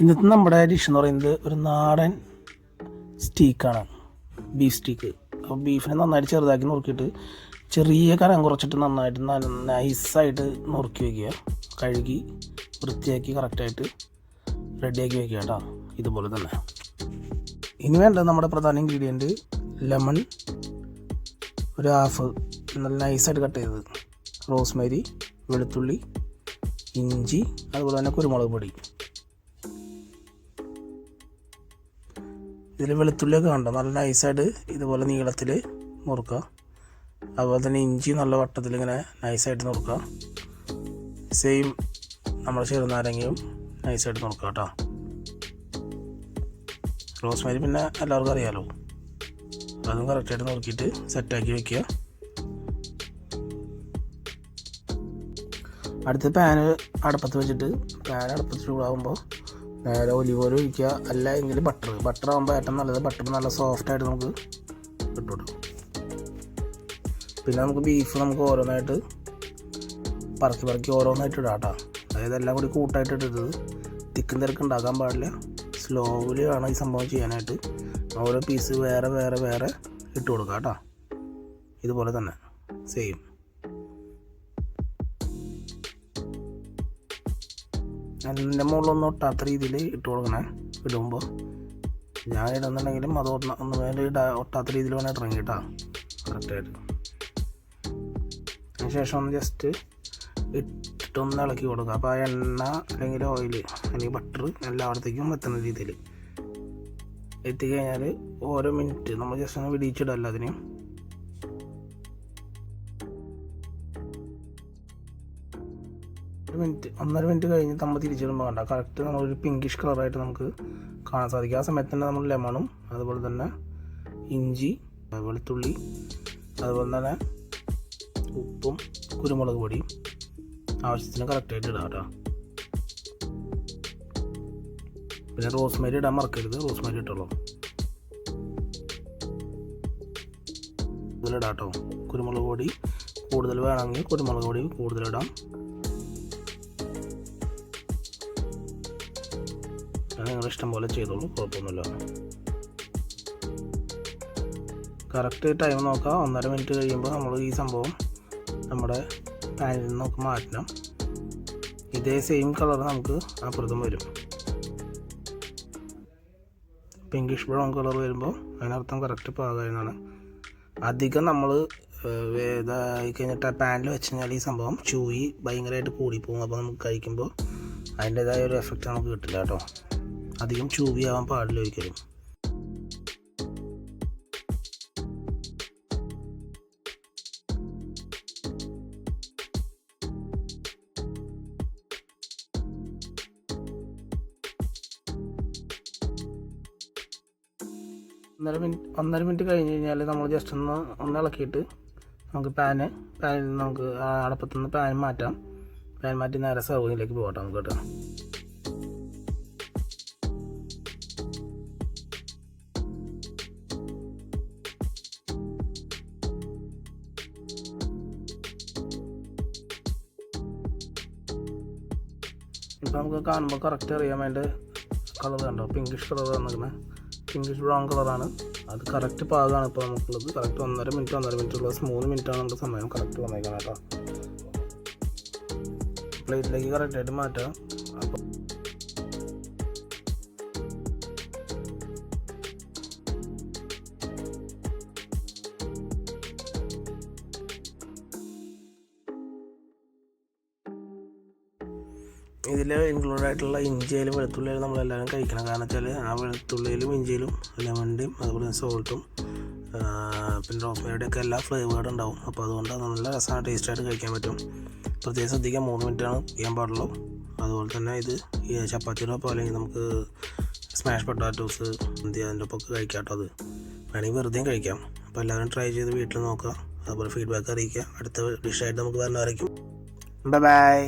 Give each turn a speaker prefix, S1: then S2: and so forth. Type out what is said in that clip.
S1: ഇന്നത്തെ നമ്മുടെ ഡിഷ് എന്ന് പറയുന്നത് ഒരു നാടൻ സ്റ്റീക്കാണ്, ബീഫ് സ്റ്റീക്ക്. അപ്പോൾ ബീഫിനെ നന്നായിട്ട് ചെറുതാക്കി നുറുക്കിയിട്ട് ചെറിയ കനം കുറച്ചിട്ട് നന്നായിട്ട് നൈസായിട്ട് നുറുക്കി വയ്ക്കുക. കഴുകി വൃത്തിയാക്കി കറക്റ്റായിട്ട് റെഡിയാക്കി വയ്ക്കുക കേട്ടോ. ഇതുപോലെ തന്നെ. ഇനി വേണ്ടത് നമ്മുടെ പ്രധാന ഇൻഗ്രീഡിയൻറ്റ് ലെമൺ ഒരു ഹാഫ് നല്ല നൈസായിട്ട് കട്ട് ചെയ്തത്, റോസ്മേരി, വെളുത്തുള്ളി, ഇഞ്ചി, അതുപോലെ തന്നെ കുരുമുളക് പൊടി. ഇതിൽ വെളുത്തുള്ളിയൊക്കെ കണ്ടോ നല്ല നൈസായിട്ട് ഇതുപോലെ നീളത്തിൽ നുറുക്കുക. അതുപോലെ തന്നെ ഇഞ്ചി നല്ല വട്ടത്തിൽ ഇങ്ങനെ നൈസായിട്ട് നുറുക്കുക. സെയിം നമ്മുടെ ചെറുനാരങ്ങയും നൈസായിട്ട് നുറുക്കുക കേട്ടോ. റോസ്മേരി പിന്നെ എല്ലാവർക്കും അറിയാമല്ലോ, അതും കറക്റ്റായിട്ട് നുറുക്കിയിട്ട് സെറ്റാക്കി വയ്ക്കുക. അടുത്ത് പാന് അടുപ്പത്ത് വെച്ചിട്ട് പാൻ അടുപ്പത്ത് ചൂടാകുമ്പോൾ നേരെ ഒലിവ് ഓയിൽ ഒഴിക്കുക, അല്ല എങ്കിൽ ബട്ടർ ആകുമ്പോൾ ഏറ്റവും നല്ലത്. ബട്ടർ നല്ല സോഫ്റ്റായിട്ട് നമുക്ക് ഇട്ടുകൊടുക്കും. പിന്നെ നമുക്ക് ബീഫ് നമുക്ക് ഓരോന്നായിട്ട് പറക്കി ഓരോന്നായിട്ട് ഇടാം കേട്ടോ. അതായത് എല്ലാം കൂടി കൂട്ടായിട്ട് ഇട്ടത് തിക്കും തിരക്ക് ഉണ്ടാക്കാൻ പാടില്ല. സ്ലോവില് വേണം ഈ സംഭവം ചെയ്യാനായിട്ട്. ഓരോ പീസ് വേറെ ഇട്ട് കൊടുക്കുക കേട്ടോ. ഇതുപോലെ തന്നെ സെയിം. അതിൻ്റെ മുകളിലൊന്നും ഒട്ടാത്ത രീതിയിൽ ഇട്ട് കൊടുക്കണേ. ഇടുമ്പോൾ ഞാൻ ഇടുന്നുണ്ടെങ്കിലും അത് ഒന്ന് വേണ്ടി ഒട്ടാത്ത രീതിയിൽ വേണം ഇറങ്ങി കേട്ടോ, കറക്റ്റായിട്ട്. അതിനുശേഷം ഒന്ന് ജസ്റ്റ് ഇട്ടൊന്ന് ഇളക്കി കൊടുക്കുക. അപ്പോൾ ആ എണ്ണ അല്ലെങ്കിൽ ഓയിൽ അല്ലെങ്കിൽ ബട്ടർ എല്ലായിടത്തേക്കും എത്തുന്ന രീതിയിൽ എത്തിക്കഴിഞ്ഞാൽ ഓരോ മിനിറ്റ് നമ്മൾ ജസ്റ്റ് ഒന്ന് വിടിയിച്ചിടുക എല്ലാത്തിനെയും. ഒന്നര മിനിറ്റ് കഴിഞ്ഞ് നമ്മൾ തിരിച്ചിടുമ്പോൾ കണ്ട കറക്റ്റ് നമ്മളൊരു പിങ്കിഷ് കളറായിട്ട് നമുക്ക് കാണാൻ സാധിക്കും. ആ സമയത്ത് തന്നെ നമ്മൾ ലെമണും അതുപോലെ തന്നെ ഇഞ്ചി, വെളുത്തുള്ളി, അതുപോലെ തന്നെ ഉപ്പും കുരുമുളക് പൊടിയും ആവശ്യത്തിന് കറക്റ്റായിട്ട് ഇടാം കേട്ടോ. പിന്നെ റോസ്മേരി ഇടാൻ മറക്കരുത്, റോസ്മേരി ഇട്ടുള്ളൂ. ഇതിലിടാം കേട്ടോ. കുരുമുളക് പൊടി കൂടുതൽ വേണമെങ്കിൽ കുരുമുളക് പൊടി കൂടുതലിടാം. നിങ്ങൾ ഇഷ്ടം പോലെ ചെയ്തോളൂ, കുഴപ്പമൊന്നുമില്ല. കറക്റ്റ് ടൈം നോക്കാം. 1.5 മിനിറ്റ് കഴിയുമ്പോൾ നമ്മൾ ഈ സംഭവം നമ്മുടെ പാനിൽ നിന്ന് നമുക്ക് മാറ്റണം. ഇതേ സെയിം കളർ നമുക്ക് അപ്പുറത്തും വരും. പിങ്കിഷ് ബ്രൗൺ കളർ വരുമ്പോൾ അതിനർത്ഥം കറക്റ്റ് പാകമായെന്നാണ്. അധികം നമ്മൾ ഇതായി കഴിഞ്ഞിട്ട് പാനിൽ വെച്ച് കഴിഞ്ഞാൽ ഈ സംഭവം ചൂയി ഭയങ്കരമായിട്ട് കൂടിപ്പോകും. അപ്പോൾ നമുക്ക് കഴിക്കുമ്പോൾ അതിൻ്റേതായ ഒരു എഫക്റ്റ് നമുക്ക് കിട്ടില്ല കേട്ടോ. അധികം ചൂവിയാവാൻ പാടില്ല ഒരിക്കലും. ഒന്നര മിനിറ്റ് കഴിഞ്ഞ് കഴിഞ്ഞാൽ നമ്മൾ ജസ്റ്റ് ഒന്ന് ഇളക്കിയിട്ട് നമുക്ക് പാനിൽ നിന്ന് നമുക്ക് അടപ്പത്തുനിന്ന് പാൻ മാറ്റാം. പാൻ മാറ്റി നേരെ സർവിങ്ങിലേക്ക് പോകട്ടെ നമുക്ക് കേട്ടോ. ഇപ്പോൾ നമുക്ക് കാണുമ്പോൾ കറക്റ്റ് അറിയാൻ വേണ്ടി കളർ കണ്ടോ, പിങ്കിഷ് കളർ വന്നിരിക്കുന്നത്. പിങ്കിഷ് ബ്രൗൺ കളറാണ്. അത് കറക്റ്റ് പാകമാണ് ഇപ്പോൾ നമുക്കുള്ളത്. കറക്റ്റ് 1.5 മിനിറ്റ് ഉള്ളത് 3 മിനിറ്റാണ് നമ്മുടെ സമയം കറക്റ്റ് വന്നേക്കണം കേട്ടോ. പ്ലേറ്റിലേക്ക് കറക്റ്റായിട്ട് മാറ്റാം. അപ്പോൾ ഇതിൽ ഇൻക്ലൂഡ് ആയിട്ടുള്ള ഇഞ്ചിയിലും വെളുത്തുള്ളിയിലും നമ്മളെല്ലാവരും കഴിക്കണം. കാരണം വെച്ചാൽ ആ വെളുത്തുള്ളിയിലും ഇഞ്ചിയിലും ലെമണിൻ്റെയും അതുപോലെ സോൾട്ടും പിന്നെ റോസ്മേരിയുടെ ഒക്കെ എല്ലാ ഫ്ലേവേർഡും ഉണ്ടാവും. അപ്പോൾ അതുകൊണ്ട് നല്ല രസമാണ്, ടേസ്റ്റായിട്ട് കഴിക്കാൻ പറ്റും. പ്രത്യേകം ശ്രദ്ധിക്കാൻ 3 മിനിറ്റാണ് ചെയ്യാൻ പാടുള്ളൂ. അതുപോലെ തന്നെ ഇത് ഈ ചപ്പാത്തിയുടെ ഒപ്പം അല്ലെങ്കിൽ നമുക്ക് സ്മാഷ് പൊട്ടാറ്റോസ് അതിൻ്റെ ഒപ്പം കഴിക്കാം കേട്ടോ. അത് വേണമെങ്കിൽ വെറുതെയും കഴിക്കാം. അപ്പോൾ എല്ലാവരും ട്രൈ ചെയ്ത് വീട്ടിൽ നോക്കുക, അതുപോലെ ഫീഡ്ബാക്ക് അറിയിക്കുക. അടുത്ത ഡിഷായിട്ട് നമുക്ക് വരുന്നവരേക്കും ബൈ.